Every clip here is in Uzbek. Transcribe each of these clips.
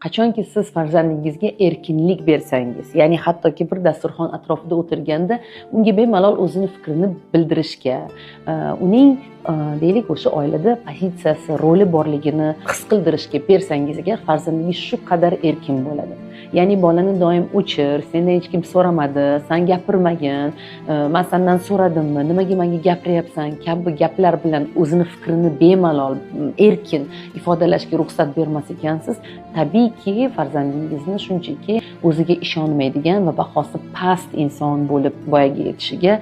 qachonki siz farzandingizga erkinlik bersangiz, ya'ni hattoki bir dasturxon atrofida o'tirganda unga bemalol o'zini fikrini bildirishga, uning deylik o'sha oilada pozitsiyasi, roli borligini his qildirishga bersangiz agar, farzandingiz shu qadar erkin bo'ladi. Ya'ni bolani doim o'chir, sendan hech kim so'ramadi, sen gapirmagin, men sendan so'radimmi, nimaga menga gapiryapsan kabi gaplar bilan o'zini fikrini bemalol erkin ifodalashga ruxsat bermas ekansiz, tabiiyki farzandingizni shunchaki o'ziga ishonmaydigan va bahosi past inson bo'lib boyaga yetishiga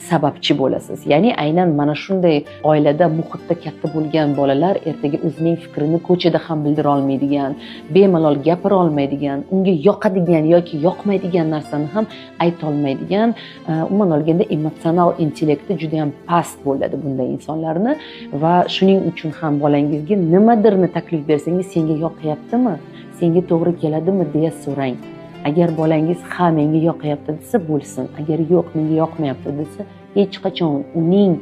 sababchi bo'lasiz. Ya'ni aynan mana shunday oilada, muhitda katta bo'lgan bolalar ertaga o'zining fikrini ko'chada ham bildira olmaydigan, bemalol gapira olmaydigan, unga yoqadigan yoki yoqmaydigan narsani ham ayta olmaydigan, umuman olganda emotsional intellekti juda ham past bo'ladi bunday insonlarni. Va shuning uchun ham bolangizga nimadirni taklif bersangiz, senga yoqyaptimi, senga to'g'ri keladimi deya so'rang. Agar bolangiz ha menga yoqyapti desa bo'lsin, agar yo'q menga yoqmayapti desa hech qachon uning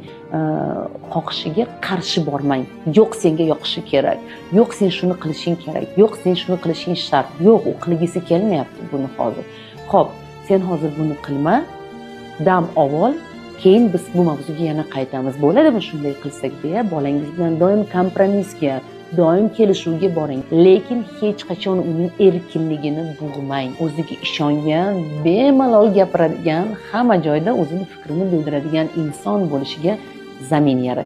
xohishiga qarshi bormang. Yo'q senga yoqishi kerak, yo'q sen shuni qilishing kerak, yo'q sen shuni qilishing shart, yo'q u qilgisi kelmayapti buni hozir. Xo'p, sen hozir buni qilma, dam ol, keyin biz bu mavzuga yana qaytamiz. Bo'ladimi shunday qilsak deya bolangiz bilan doim kompromisga, doim kelishuvga boring, lekin hech qachon uning erkinligini bug'mang. O'ziga ishongan, bemalol gapiradigan, hamma joyda o'zini fikrini bildiradigan inson bo'lishiga zamin yarating.